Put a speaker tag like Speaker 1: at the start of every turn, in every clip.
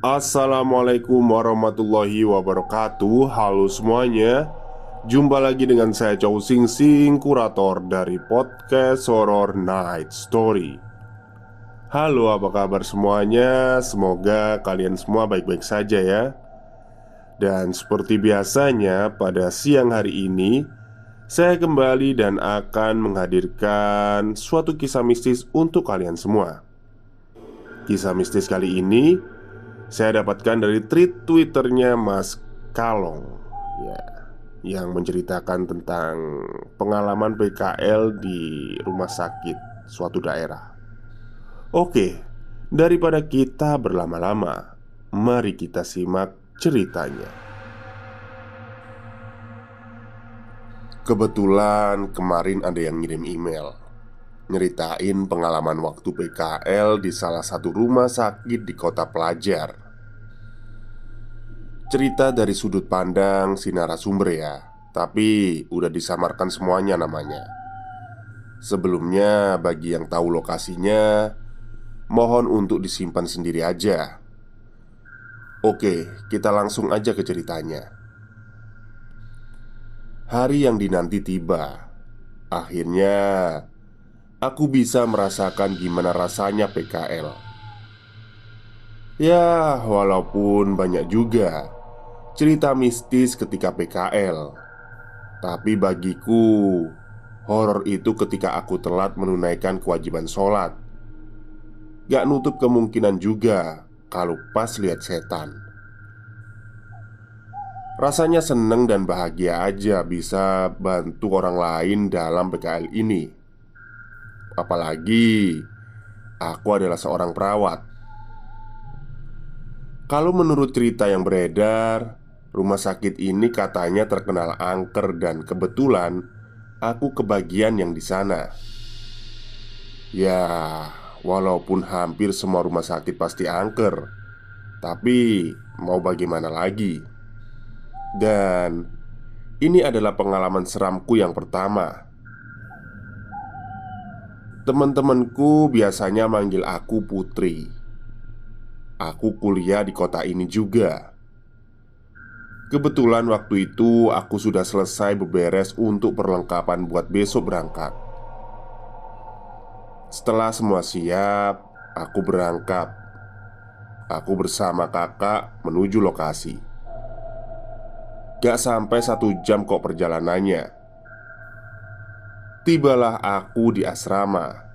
Speaker 1: Assalamualaikum warahmatullahi wabarakatuh. Halo semuanya. Jumpa lagi dengan saya Chow Sing Sing, kurator dari podcast Horror Night Story. Halo, apa kabar semuanya? Semoga kalian semua baik-baik saja ya. Dan seperti biasanya pada siang hari ini saya kembali dan akan menghadirkan suatu kisah mistis untuk kalian semua. Kisah mistis kali ini saya dapatkan dari tweet Twitternya Mas Kalong, ya, yang menceritakan tentang pengalaman PKL di rumah sakit suatu daerah. Oke, daripada kita berlama-lama, mari kita simak ceritanya. Kebetulan kemarin ada yang ngirim email nyeritain pengalaman waktu PKL di salah satu rumah sakit di kota pelajar. Cerita dari sudut pandang si narasumber ya, tapi udah disamarkan semuanya namanya. Sebelumnya bagi yang tahu lokasinya, mohon untuk disimpan sendiri aja. Oke, kita langsung aja ke ceritanya. Hari yang dinanti tiba. Akhirnya aku bisa merasakan gimana rasanya PKL. Ya, walaupun banyak juga cerita mistis ketika PKL, tapi bagiku, horor itu ketika aku telat menunaikan kewajiban sholat. Gak nutup kemungkinan juga kalau pas lihat setan. Rasanya seneng dan bahagia aja bisa bantu orang lain dalam PKL ini. Apalagi aku adalah seorang perawat. Kalau menurut cerita yang beredar, rumah sakit ini katanya terkenal angker dan kebetulan aku kebagian yang di sana. Ya, walaupun hampir semua rumah sakit pasti angker, tapi mau bagaimana lagi? Dan ini adalah pengalaman seramku yang pertama. Teman-temanku biasanya manggil aku Putri. Aku kuliah di kota ini juga. Kebetulan waktu itu aku sudah selesai beberes untuk perlengkapan buat besok berangkat. Setelah semua siap, aku berangkat. Aku bersama kakak menuju lokasi. Gak sampai 1 jam kok perjalanannya. Tibalah aku di asrama.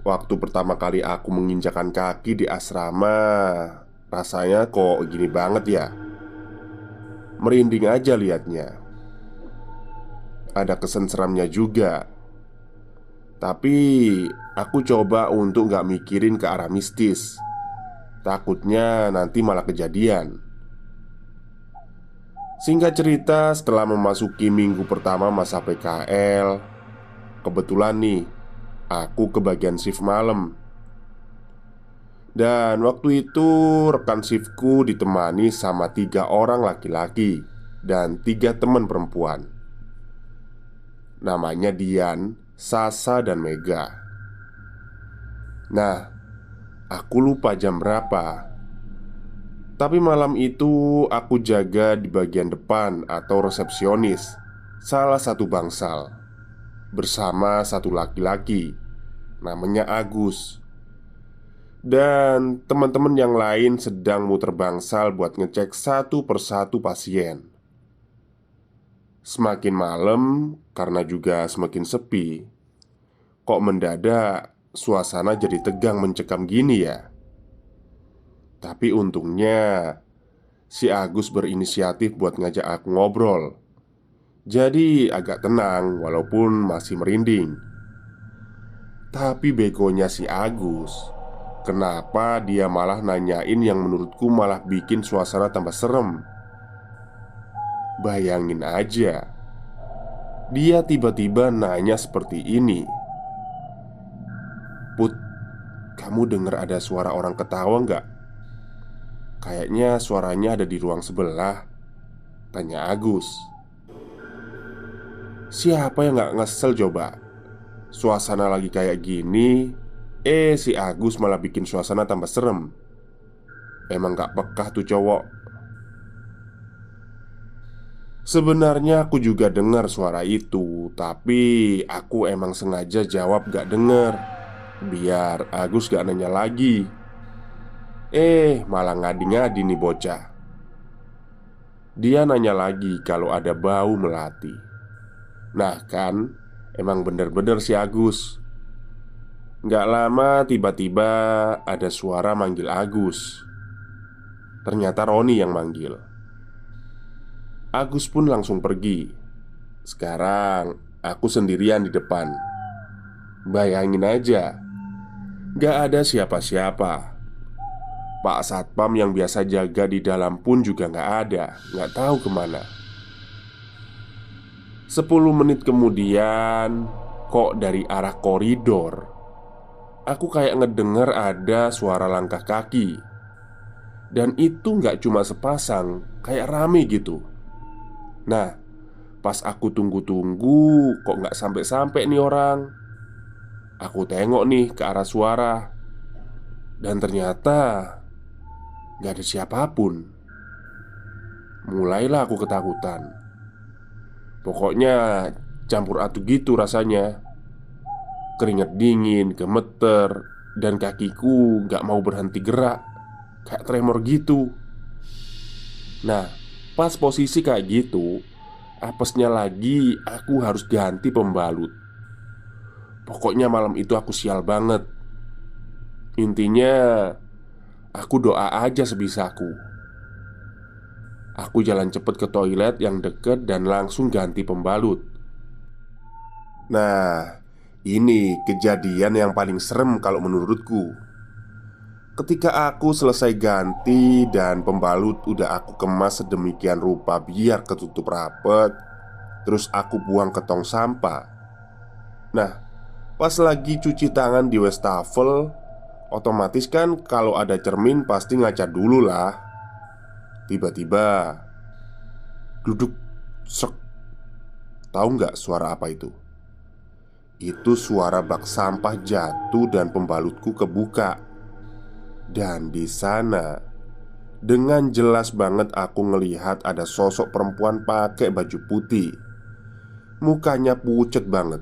Speaker 1: Waktu pertama kali aku menginjakan kaki di asrama, rasanya kok gini banget ya. Merinding aja liatnya. Ada kesan seramnya juga. Tapi aku coba untuk gak mikirin ke arah mistis. Takutnya nanti malah kejadian. Singkat cerita, setelah memasuki minggu pertama masa PKL, kebetulan nih, aku kebagian shift malam. Dan waktu itu rekan shiftku ditemani sama 3 orang laki-laki dan 3 teman perempuan. Namanya Dian, Sasa, dan Mega. Nah, aku lupa jam berapa. Tapi malam itu aku jaga di bagian depan atau resepsionis salah satu bangsal bersama satu laki-laki namanya Agus. Dan teman-teman yang lain sedang muter bangsal buat ngecek satu persatu pasien. Semakin malam, karena juga semakin sepi, kok mendadak suasana jadi tegang mencekam gini ya. Tapi untungnya si Agus berinisiatif buat ngajak aku ngobrol. Jadi agak tenang walaupun masih merinding. Tapi begonya si Agus, kenapa dia malah nanyain yang menurutku malah bikin suasana tambah serem. Bayangin aja, dia tiba-tiba nanya seperti ini. "Put, kamu dengar ada suara orang ketawa nggak? Kayaknya suaranya ada di ruang sebelah," tanya Agus. Siapa yang nggak ngesel coba? Suasana lagi kayak gini, si Agus malah bikin suasana tambah serem. Emang gak pekah tuh cowok. Sebenarnya aku juga dengar suara itu, tapi aku emang sengaja jawab gak denger, biar Agus gak nanya lagi. Malah ngadi-ngadi nih bocah. Dia nanya lagi kalau ada bau melati. Nah kan, emang bener-bener si Agus. Gak lama tiba-tiba ada suara manggil Agus. Ternyata Roni yang manggil. Agus pun langsung pergi. Sekarang aku sendirian di depan. Bayangin aja, gak ada siapa-siapa. Pak Satpam yang biasa jaga di dalam pun juga gak ada. Gak tahu kemana. 10 menit kemudian, kok dari arah koridor aku kayak ngedenger ada suara langkah kaki. Dan itu gak cuma sepasang, kayak rame gitu. Nah, pas aku tunggu-tunggu, kok gak sampai-sampai nih orang. Aku tengok nih ke arah suara, dan ternyata gak ada siapapun. Mulailah aku ketakutan. Pokoknya campur aduk gitu rasanya. Keringat dingin, gemeter, dan kakiku gak mau berhenti gerak. Kayak tremor gitu. Nah, pas posisi kayak gitu, apesnya lagi aku harus ganti pembalut. Pokoknya malam itu aku sial banget. Intinya, aku doa aja sebisaku. Aku jalan cepet ke toilet yang deket dan langsung ganti pembalut. Nah, ini kejadian yang paling serem kalau menurutku. Ketika aku selesai ganti dan pembalut udah aku kemas sedemikian rupa biar ketutup rapet, terus aku buang ke tong sampah. Nah, pas lagi cuci tangan di wastafel, otomatis kan kalau ada cermin pasti ngaca dulu lah. Tiba-tiba duduk sek. Tahu nggak suara apa itu? Itu suara bak sampah jatuh dan pembalutku kebuka. Dan di sana dengan jelas banget aku ngelihat ada sosok perempuan pakai baju putih. Mukanya pucet banget,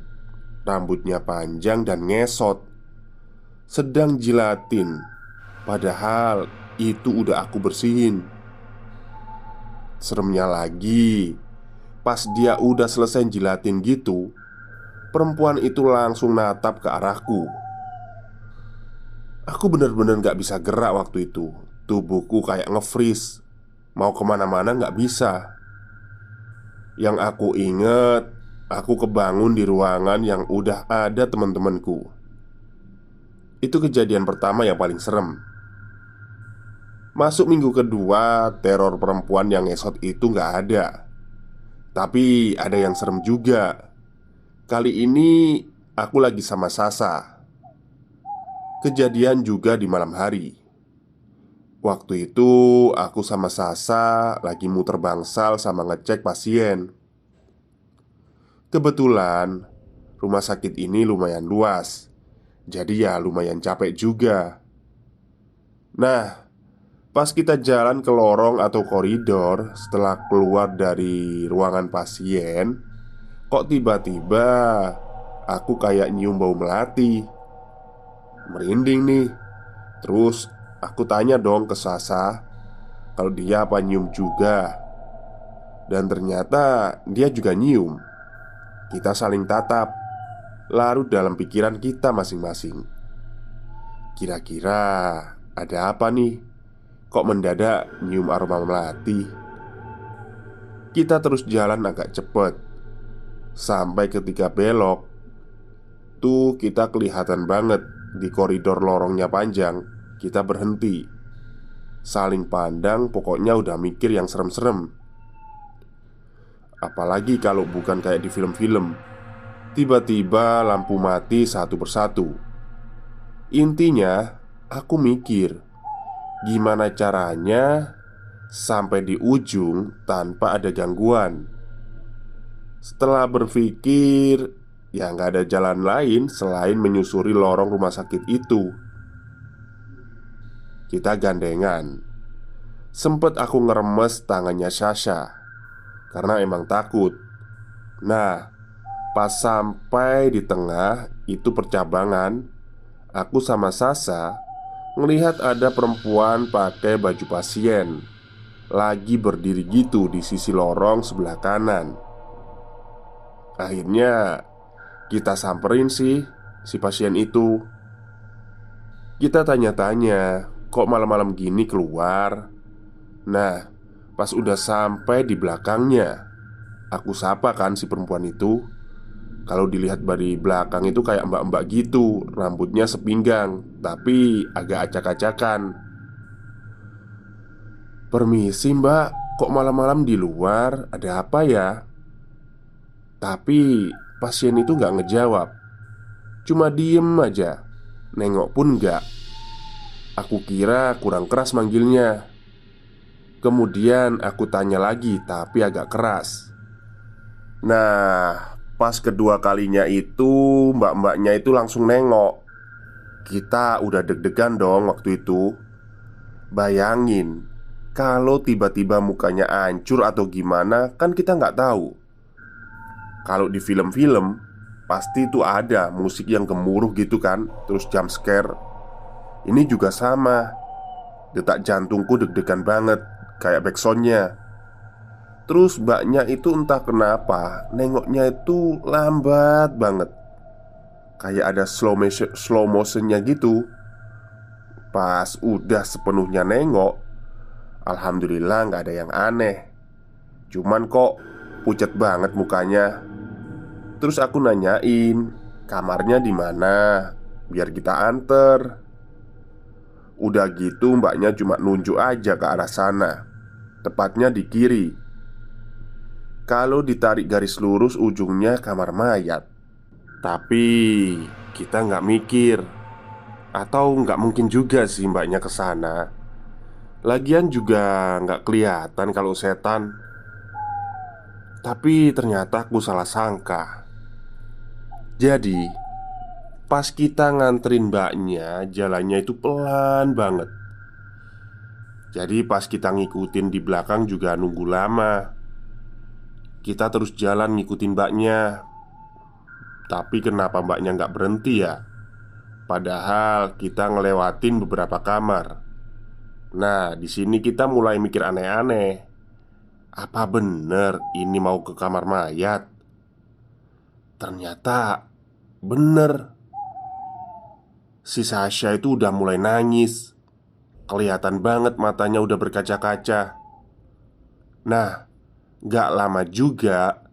Speaker 1: rambutnya panjang dan ngesot, sedang jilatin. Padahal itu udah aku bersihin. Seremnya lagi, pas dia udah selesai jilatin gitu, perempuan itu langsung natap ke arahku. Aku bener-bener gak bisa gerak waktu itu. Tubuhku kayak nge-freeze. Mau kemana-mana gak bisa. Yang aku inget, aku kebangun di ruangan yang udah ada teman-temanku. Itu kejadian pertama yang paling serem. Masuk minggu kedua, teror perempuan yang ngesot itu gak ada. Tapi ada yang serem juga. Kali ini aku lagi sama Sasa. Kejadian juga di malam hari. Waktu itu aku sama Sasa lagi muter bangsal sama ngecek pasien. Kebetulan rumah sakit ini lumayan luas, jadi ya lumayan capek juga. Nah, pas kita jalan ke lorong atau koridor setelah keluar dari ruangan pasien, kok tiba-tiba aku kayak nyium bau melati. Merinding nih. Terus aku tanya dong ke Sasa kalau dia apa nyium juga. Dan ternyata dia juga nyium. Kita saling tatap, larut dalam pikiran kita masing-masing. Kira-kira ada apa nih? Kok mendadak nyium aroma melati? Kita terus jalan agak cepet. Sampai ketika belok, tuh kita kelihatan banget di koridor lorongnya panjang. Kita berhenti, saling pandang, pokoknya udah mikir yang serem-serem. Apalagi kalau bukan kayak di film-film. Tiba-tiba lampu mati satu persatu. Intinya, aku mikir gimana caranya sampai di ujung tanpa ada gangguan. Setelah berpikir, ya nggak ada jalan lain selain menyusuri lorong rumah sakit itu. Kita gandengan Sempet aku ngeremes tangannya Sasha karena emang takut. Nah, pas sampai di tengah itu percabangan, aku sama Sasha ngelihat ada perempuan pakai baju pasien lagi berdiri gitu di sisi lorong sebelah kanan. Akhirnya kita samperin sih si pasien itu. Kita tanya-tanya, kok malam-malam gini keluar? Nah, pas udah sampai di belakangnya, aku sapa kan si perempuan itu. Kalau dilihat dari belakang itu kayak mbak-mbak gitu, rambutnya sepinggang, tapi agak acak-acakan. "Permisi mbak, kok malam-malam di luar? Ada apa ya?" Tapi pasien itu nggak ngejawab. Cuma diem aja, nengok pun nggak. Aku kira kurang keras manggilnya. Kemudian aku tanya lagi tapi agak keras. Nah, pas kedua kalinya itu mbak-mbaknya itu langsung nengok. Kita udah deg-degan dong waktu itu. Bayangin, kalau tiba-tiba mukanya hancur atau gimana kan kita nggak tahu. Kalau di film-film pasti itu ada musik yang gemuruh gitu kan, terus jump scare. Ini juga sama. Detak jantungku deg-degan banget, kayak backsoundnya. Terus mbaknya itu entah kenapa nengoknya itu lambat banget, kayak ada slow motionnya gitu. Pas udah sepenuhnya nengok, alhamdulillah nggak ada yang aneh. Cuman kok pucat banget mukanya. Terus aku nanyain kamarnya di mana, biar kita anter. Udah gitu mbaknya cuma nunjuk aja ke arah sana, tepatnya di kiri. Kalau ditarik garis lurus ujungnya kamar mayat. Tapi kita nggak mikir. Atau nggak mungkin juga sih mbaknya ke sana. Lagian juga nggak kelihatan kalau setan. Tapi ternyata aku salah sangka. Jadi pas kita nganterin mbaknya, jalannya itu pelan banget. Jadi pas kita ngikutin di belakang juga nunggu lama. Kita terus jalan ngikutin mbaknya. Tapi kenapa mbaknya nggak berhenti ya? Padahal kita ngelewatin beberapa kamar. Nah, di sini kita mulai mikir aneh-aneh. Apa bener ini mau ke kamar mayat? Ternyata bener. Si Sasha itu udah mulai nangis. Kelihatan banget matanya udah berkaca-kaca. Nah, gak lama juga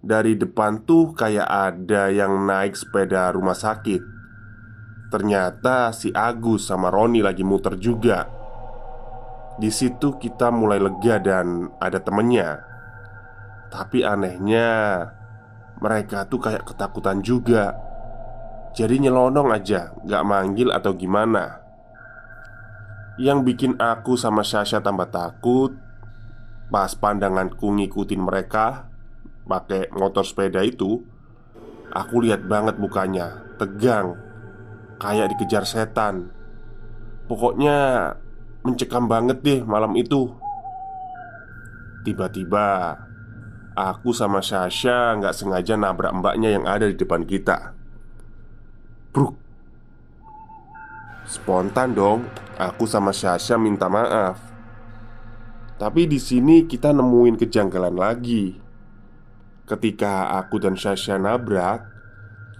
Speaker 1: dari depan tuh kayak ada yang naik sepeda rumah sakit. Ternyata si Agus sama Roni lagi muter juga. Di situ kita mulai lega dan ada temennya. Tapi anehnya mereka tuh kayak ketakutan juga. Jadi nyelonong aja, gak manggil atau gimana. Yang bikin aku sama Sasha tambah takut, pas pandanganku ngikutin mereka pakai motor sepeda itu, aku lihat banget mukanya tegang, kayak dikejar setan. Pokoknya mencekam banget deh malam itu. Tiba-tiba aku sama Sasha nggak sengaja nabrak mbaknya yang ada di depan kita. Bruk. Spontan dong, aku sama Sasha minta maaf. Tapi di sini kita nemuin kejanggalan lagi. Ketika aku dan Sasha nabrak,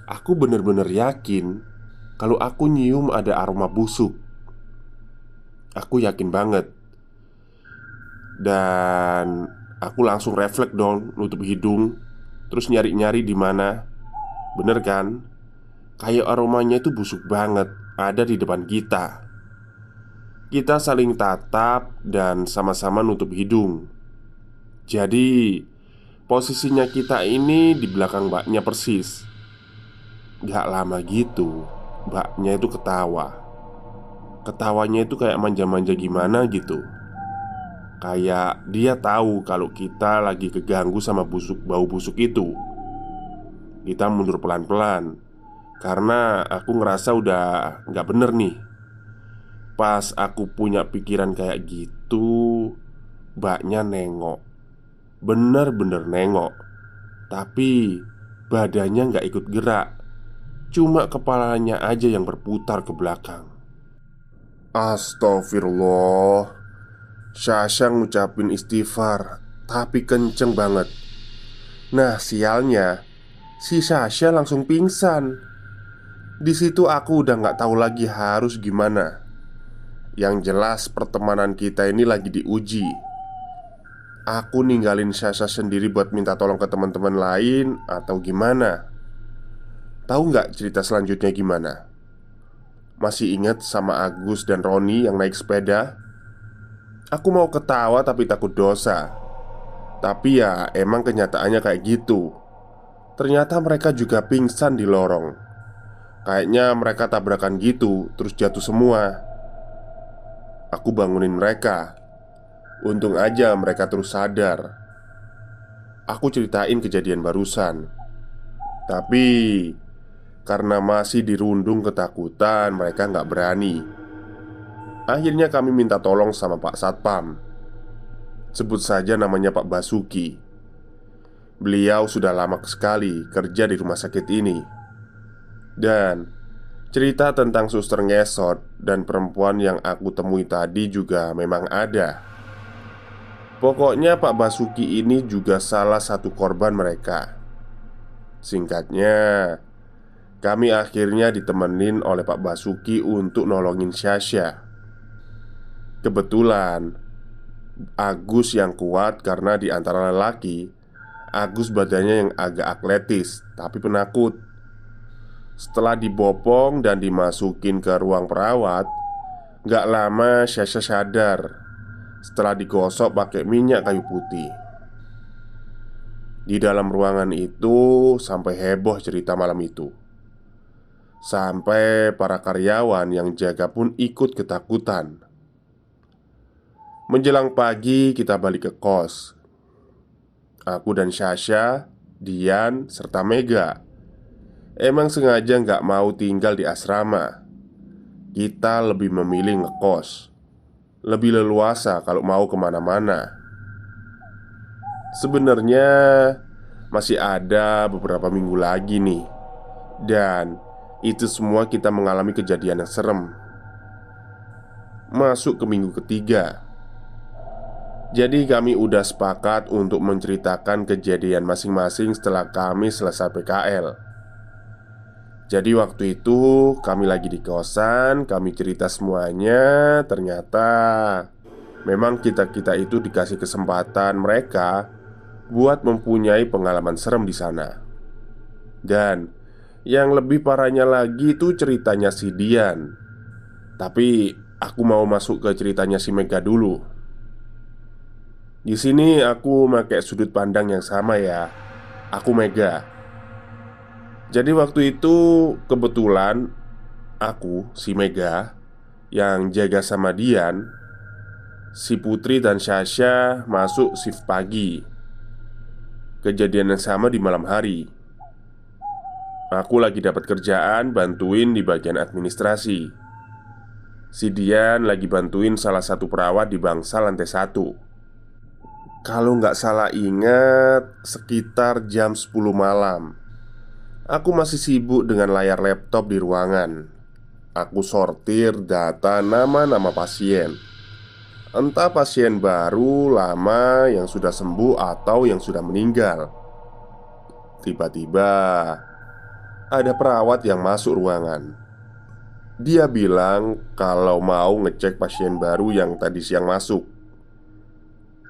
Speaker 1: aku bener-bener yakin kalau aku nyium ada aroma busuk. Aku yakin banget. Dan aku langsung refleks dong, nutup hidung, terus nyari-nyari di mana. Bener kan? Kayak aromanya itu busuk banget, ada di depan kita. Kita saling tatap dan sama-sama nutup hidung. Jadi posisinya kita ini di belakang mbaknya persis. Gak lama gitu, mbaknya itu ketawa. Ketawanya itu kayak manja-manja gimana gitu. Kayak dia tahu kalau kita lagi keganggu sama bau busuk itu. Kita mundur pelan-pelan karena aku ngerasa udah gak bener nih. Pas aku punya pikiran kayak gitu, mbaknya nengok. Bener-bener nengok. Tapi badannya nggak ikut gerak. Cuma kepalanya aja yang berputar ke belakang. Astagfirullah. Sasha ngucapin istighfar, tapi kenceng banget. Nah, sialnya, si Sasha langsung pingsan. Di situ aku udah nggak tahu lagi harus gimana. Yang jelas pertemanan kita ini lagi diuji. Aku ninggalin Sasha sendiri buat minta tolong ke teman-teman lain atau gimana? Tahu nggak cerita selanjutnya gimana? Masih ingat sama Agus dan Roni yang naik sepeda? Aku mau ketawa tapi takut dosa. Tapi ya emang kenyataannya kayak gitu. Ternyata mereka juga pingsan di lorong. Kayaknya mereka tabrakan gitu, terus jatuh semua. Aku bangunin mereka. Untung aja mereka terus sadar. Aku ceritain kejadian barusan. Tapi karena masih dirundung ketakutan, mereka nggak berani. Akhirnya kami minta tolong sama Pak Satpam. Sebut saja namanya Pak Basuki. Beliau sudah lama sekali kerja di rumah sakit ini. Dan cerita tentang suster ngesot dan perempuan yang aku temui tadi juga memang ada. Pokoknya Pak Basuki ini juga salah satu korban mereka. Singkatnya, kami akhirnya ditemenin oleh Pak Basuki untuk nolongin Sasha. Kebetulan Agus yang kuat karena di antara lelaki, Agus badannya yang agak atletis tapi penakut. Setelah dibopong dan dimasukin ke ruang perawat, gak lama Sasha sadar setelah digosok pakai minyak kayu putih. Di dalam ruangan itu sampai heboh cerita malam itu. Sampai para karyawan yang jaga pun ikut ketakutan. Menjelang pagi kita balik ke kos. Aku dan Sasha, Dian, serta Mega emang sengaja nggak mau tinggal di asrama. Kita lebih memilih ngekos. Lebih leluasa kalau mau kemana-mana. Sebenarnya masih ada beberapa minggu lagi nih. Dan itu semua kita mengalami kejadian yang serem. Masuk ke minggu ketiga. Jadi kami udah sepakat untuk menceritakan kejadian masing-masing setelah kami selesai PKL. Jadi waktu itu kami lagi di kosan, kami cerita semuanya. Ternyata memang kita-kita itu dikasih kesempatan mereka buat mempunyai pengalaman serem di sana. Dan yang lebih parahnya lagi itu ceritanya si Dian. Tapi aku mau masuk ke ceritanya si Mega dulu. Di sini aku pakai sudut pandang yang sama ya. Aku Mega. Jadi waktu itu kebetulan aku, si Mega, yang jaga sama Dian, si Putri dan Sasha masuk shift pagi. Kejadian yang sama di malam hari. Aku lagi dapat kerjaan bantuin di bagian administrasi. Si Dian lagi bantuin salah satu perawat di bangsa lantai 1. Kalau nggak salah ingat, sekitar jam 10 malam. Aku masih sibuk dengan layar laptop di ruangan. Aku sortir data nama-nama pasien. Entah pasien baru, lama, yang sudah sembuh atau yang sudah meninggal. Tiba-tiba ada perawat yang masuk ruangan. Dia bilang kalau mau ngecek pasien baru yang tadi siang masuk.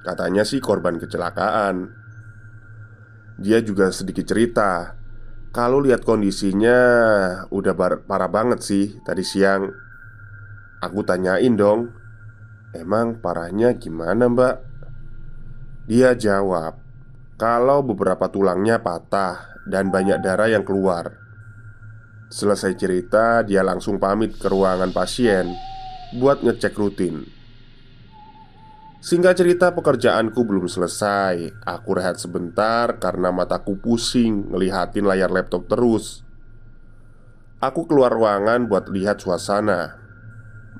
Speaker 1: Katanya sih korban kecelakaan. Dia juga sedikit cerita kalau lihat kondisinya udah parah banget sih tadi siang. Aku tanyain dong, emang parahnya gimana mbak? Dia jawab kalau beberapa tulangnya patah dan banyak darah yang keluar. Selesai cerita, dia langsung pamit ke ruangan pasien buat ngecek rutin. Singkat cerita, pekerjaanku belum selesai. Aku rehat sebentar karena mataku pusing ngelihatin layar laptop terus. Aku keluar ruangan buat lihat suasana.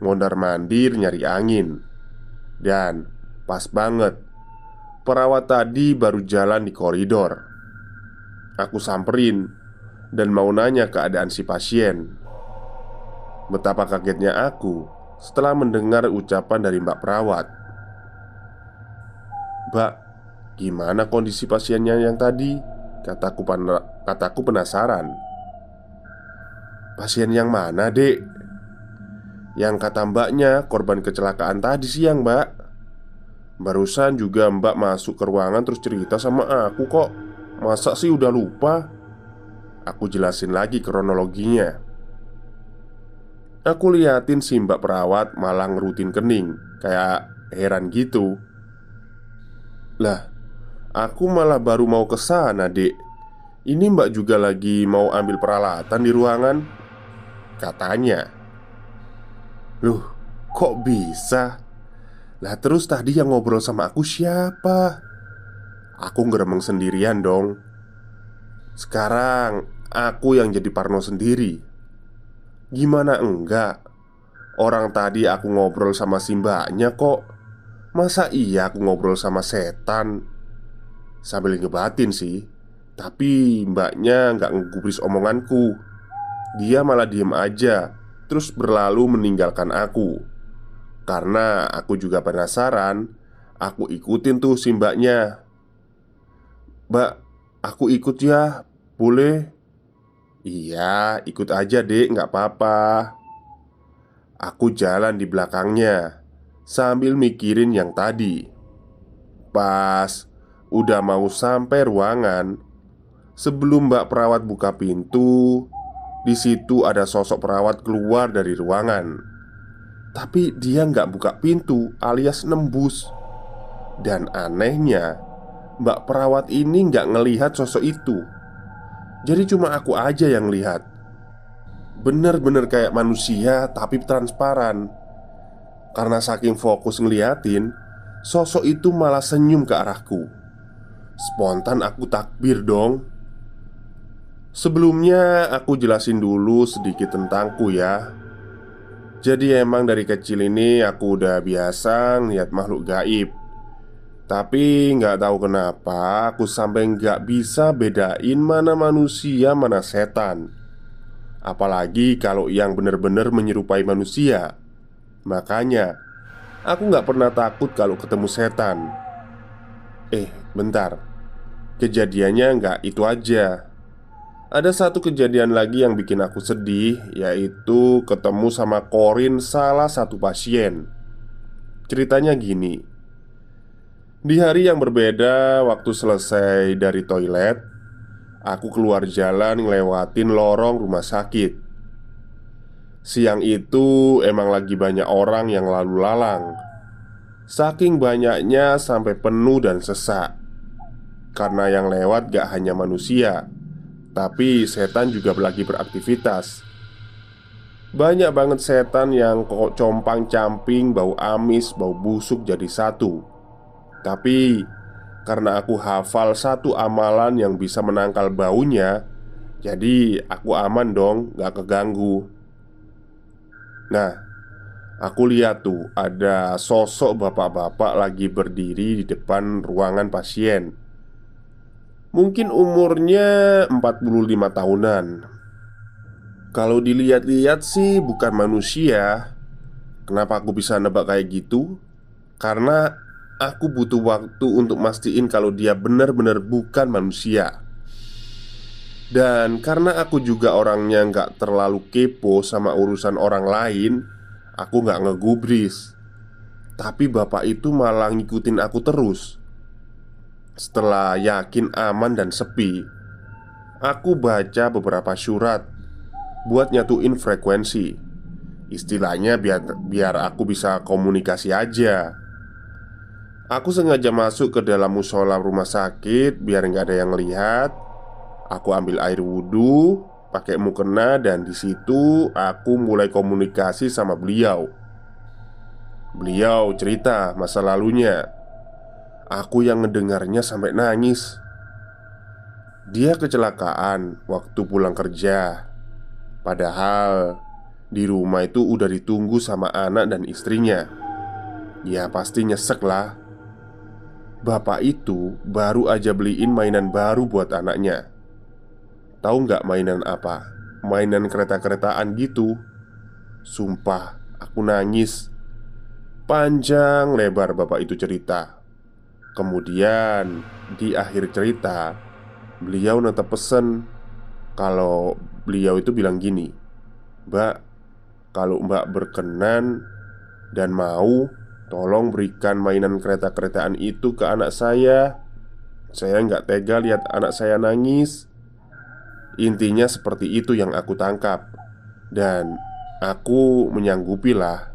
Speaker 1: mondar-mandir nyari angin. Dan pas banget, perawat tadi baru jalan di koridor. Aku samperin dan mau nanya keadaan si pasien. Betapa kagetnya aku setelah mendengar ucapan dari Mbak perawat. "Mbak, gimana kondisi pasiennya yang tadi?" Kataku penasaran. "Pasien yang mana, Dek?" "Yang kata mbaknya korban kecelakaan tadi siang, Mbak. Barusan juga mbak masuk ke ruangan terus cerita sama aku kok. Masa sih udah lupa?" Aku jelasin lagi kronologinya. Aku liatin si mbak perawat malah ngerutin kening, kayak heran gitu. "Lah, aku malah baru mau ke sana, Dek. Ini mbak juga lagi mau ambil peralatan di ruangan," katanya. "Loh, kok bisa? Lah terus tadi yang ngobrol sama aku siapa?" Aku ngeremeng sendirian dong. Sekarang aku yang jadi parno sendiri. Gimana enggak? Orang tadi aku ngobrol sama si mbaknya kok. Masa iya aku ngobrol sama setan? Sambil ngebatin sih. Tapi mbaknya nggak ngegubris omonganku. Dia malah diem aja, terus berlalu meninggalkan aku. Karena aku juga penasaran, aku ikutin tuh si mbaknya. "Mbak, aku ikut ya, boleh?" "Iya, ikut aja dek, nggak apa-apa." Aku jalan di belakangnya sambil mikirin yang tadi. Pas udah mau sampai ruangan, sebelum mbak perawat buka pintu, di situ ada sosok perawat keluar dari ruangan. Tapi dia nggak buka pintu alias nembus. Dan anehnya, mbak perawat ini nggak ngelihat sosok itu. Jadi cuma aku aja yang lihat. Bener-bener kayak manusia tapi transparan. Karena saking fokus ngeliatin, sosok itu malah senyum ke arahku. Spontan aku takbir dong. Sebelumnya aku jelasin dulu sedikit tentangku ya. Jadi emang dari kecil ini aku udah biasa ngeliat makhluk gaib. Tapi nggak tahu kenapa aku sampai nggak bisa bedain mana manusia mana setan. Apalagi kalau yang benar-benar menyerupai manusia. Makanya aku nggak pernah takut kalau ketemu setan. Bentar. Kejadiannya nggak itu aja. Ada satu kejadian lagi yang bikin aku sedih, yaitu ketemu sama Korin, salah satu pasien. Ceritanya gini. Di hari yang berbeda, waktu selesai dari toilet, aku keluar jalan ngelewatin lorong rumah sakit. Siang itu emang lagi banyak orang yang lalu lalang. Saking banyaknya sampai penuh dan sesak. Karena yang lewat gak hanya manusia, tapi setan juga lagi beraktivitas. Banyak banget setan yang kok compang-camping, bau amis, bau busuk jadi satu. Tapi karena aku hafal satu amalan yang bisa menangkal baunya, jadi aku aman dong, gak keganggu. Nah, aku lihat tuh ada sosok bapak-bapak lagi berdiri di depan ruangan pasien. Mungkin umurnya 45 tahunan. Kalau dilihat-lihat sih bukan manusia. Kenapa aku bisa nebak kayak gitu? Karena aku butuh waktu untuk mastiin kalau dia benar-benar bukan manusia. Dan karena aku juga orangnya nggak terlalu kepo sama urusan orang lain, aku nggak ngegubris. Tapi bapak itu malah ngikutin aku terus. Setelah yakin aman dan sepi, aku baca beberapa surat buat nyatuin frekuensi. Istilahnya biar aku bisa komunikasi aja. Aku sengaja masuk ke dalam musola rumah sakit biar nggak ada yang lihat. Aku ambil air wudhu, pakai mukena, dan di situ aku mulai komunikasi sama beliau. Beliau cerita masa lalunya. Aku yang ngedengarnya sampai nangis. Dia kecelakaan waktu pulang kerja. Padahal Di rumah itu udah ditunggu sama anak dan istrinya. Ya pasti nyesek lah. Bapak itu baru aja beliin mainan baru buat anaknya. Tahu nggak mainan apa? Mainan kereta-keretaan gitu. Sumpah, aku nangis. Panjang lebar bapak itu cerita. Kemudian di akhir cerita, beliau tetap pesen. Kalau beliau itu bilang gini, "Mbak, kalau mbak berkenan dan mau, tolong berikan mainan kereta-keretaan itu ke anak saya. Saya nggak tega lihat anak saya nangis." Intinya seperti itu yang aku tangkap. Dan aku menyanggupilah.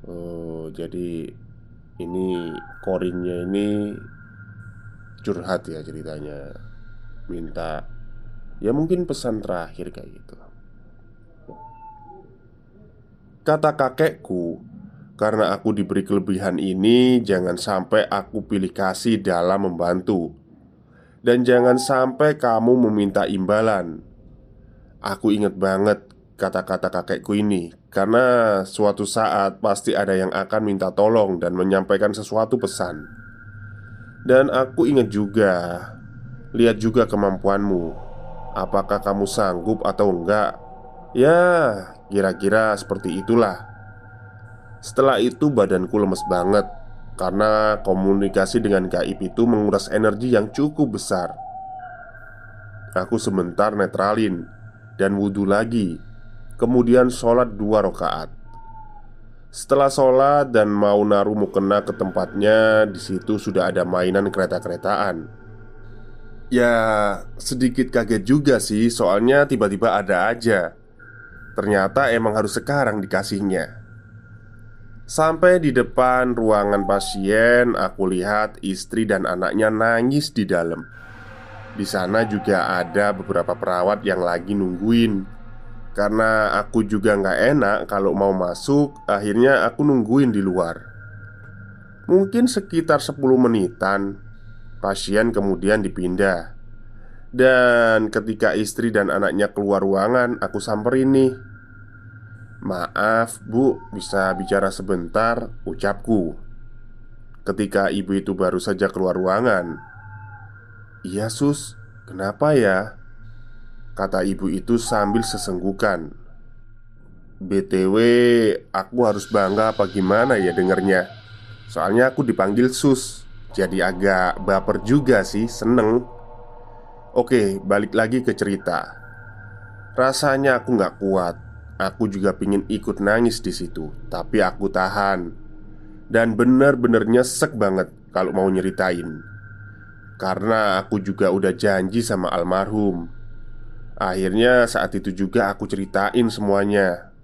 Speaker 1: Oh, jadi ini korinnya ini curhat ya ceritanya. Minta, ya mungkin pesan terakhir kayak gitu. Kata kakekku, karena aku diberi kelebihan ini, jangan sampai aku pilih kasih dalam membantu. Dan jangan sampai kamu meminta imbalan. Aku ingat banget kata-kata kakekku ini, karena suatu saat pasti ada yang akan minta tolong dan menyampaikan sesuatu pesan. Dan aku ingat juga, lihat juga kemampuanmu. Apakah kamu sanggup atau enggak? Ya, kira-kira seperti itulah. Setelah itu badanku lemes banget, karena komunikasi dengan gaib itu menguras energi yang cukup besar. Aku sebentar netralin dan wudhu lagi. Kemudian sholat 2 rakaat. Setelah sholat dan mau naruh mukena ke tempatnya, di situ sudah ada mainan kereta-keretaan. Ya, sedikit kaget juga sih, soalnya tiba-tiba ada aja. Ternyata emang harus sekarang dikasihnya. Sampai di depan ruangan pasien, aku lihat istri dan anaknya nangis di dalam. Di sana juga ada beberapa perawat yang lagi nungguin. Karena aku juga nggak enak kalau mau masuk, akhirnya aku nungguin di luar. Mungkin sekitar 10 menitan. Pasien kemudian dipindah. Dan ketika istri dan anaknya keluar ruangan, aku samperin nih. "Maaf bu, bisa bicara sebentar?" ucapku. Ketika ibu itu baru saja keluar ruangan. "Iya sus, kenapa ya?" kata ibu itu sambil sesenggukan. "BTW, aku harus bangga apa gimana ya dengernya. Soalnya aku dipanggil sus. Jadi agak baper juga sih, seneng." Oke, balik lagi ke cerita. Rasanya aku nggak kuat. Aku juga pingin ikut nangis di situ, tapi aku tahan. Dan bener-bener nyesek banget kalau mau nyeritain. Karena aku juga udah janji sama almarhum. Akhirnya saat itu juga aku ceritain semuanya.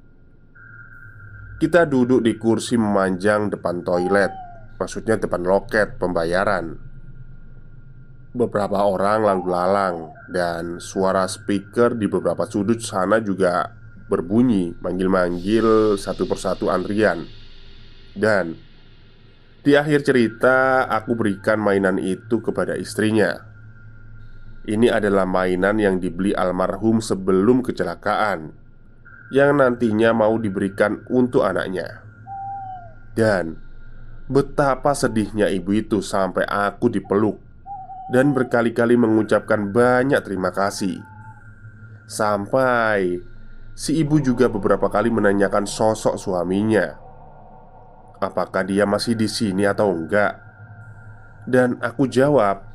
Speaker 1: Kita duduk di kursi memanjang depan toilet. Maksudnya depan loket pembayaran. Beberapa orang lalu lalang. Dan suara speaker di beberapa sudut sana juga berbunyi, manggil-manggil satu persatu antrian. Dan di akhir cerita, aku berikan mainan itu kepada istrinya. Ini adalah mainan yang dibeli almarhum sebelum kecelakaan, yang nantinya mau diberikan untuk anaknya. Dan betapa sedihnya ibu itu sampai aku dipeluk dan berkali-kali mengucapkan banyak terima kasih. Sampai si ibu juga beberapa kali menanyakan sosok suaminya. Apakah dia masih di sini atau enggak? Dan aku jawab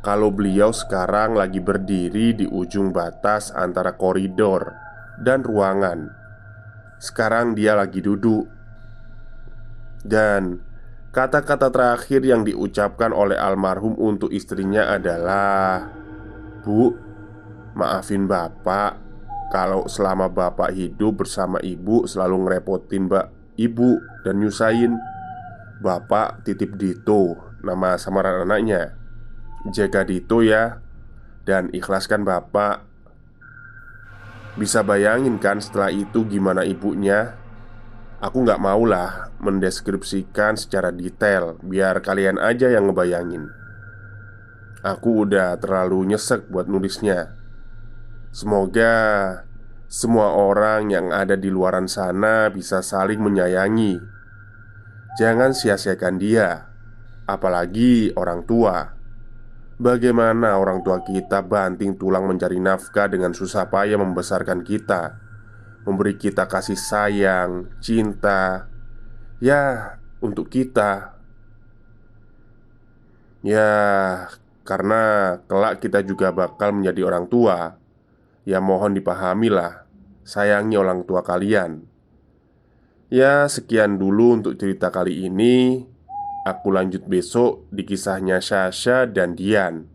Speaker 1: kalau beliau sekarang lagi berdiri di ujung batas antara koridor dan ruangan. Sekarang dia lagi duduk. Dan kata-kata terakhir yang diucapkan oleh almarhum untuk istrinya adalah, "Bu, maafin bapak kalau selama bapak hidup bersama ibu selalu ngerepotin ibu dan nyusahin. Bapak titip Dito, nama samaran anaknya. Jaga Dito ya, dan ikhlaskan bapak." Bisa bayangin kan setelah itu gimana ibunya? Aku nggak maulah mendeskripsikan secara detail, biar kalian aja yang ngebayangin. Aku udah terlalu nyesek buat nulisnya. Semoga Semua orang yang ada di luaran sana bisa saling menyayangi. Jangan sia-siakan dia, apalagi orang tua. Bagaimana orang tua kita banting tulang mencari nafkah dengan susah payah membesarkan kita, memberi kita kasih sayang, cinta, ya, untuk kita. Ya, karena kelak kita juga bakal menjadi orang tua. Ya mohon dipahamilah, sayangi orang tua kalian. Ya, sekian dulu untuk cerita kali ini. Aku lanjut besok di kisahnya Sasha dan Dian.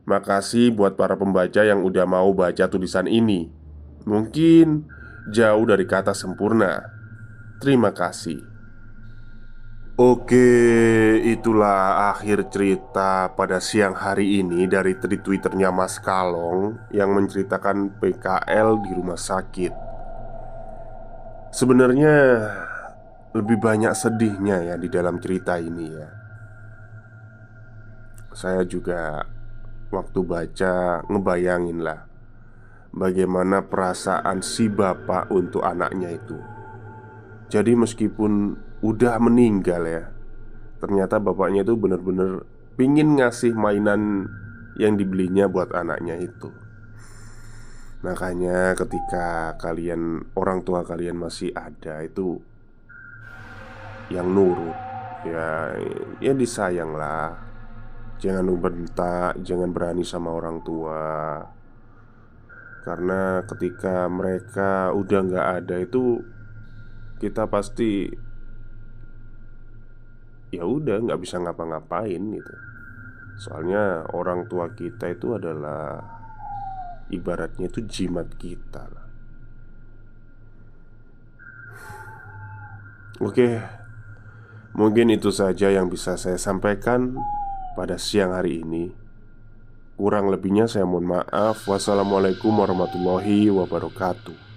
Speaker 1: Makasih buat para pembaca yang udah mau baca tulisan ini. Mungkin jauh dari kata sempurna. Terima kasih. Oke, itulah akhir cerita pada siang hari ini dari tweet Twitternya Mas Kalong yang menceritakan PKL di rumah sakit. Sebenarnya lebih banyak sedihnya ya di dalam cerita ini ya. Saya juga waktu baca ngebayangin lah bagaimana perasaan si bapak untuk anaknya itu. Jadi meskipun udah meninggal ya, ternyata bapaknya itu bener-bener pingin ngasih mainan yang dibelinya buat anaknya itu. Makanya ketika kalian, orang tua kalian masih ada itu, yang nurut, ya, ya disayang lah. Jangan bentak, jangan berani sama orang tua. Karena ketika mereka udah nggak ada itu, kita pasti ya udah nggak bisa ngapa-ngapain gitu. Soalnya orang tua kita itu adalah ibaratnya itu jimat kita lah. Oke, mungkin itu saja yang bisa saya sampaikan pada siang hari ini. Kurang lebihnya saya mohon maaf. Wassalamualaikum warahmatullahi wabarakatuh.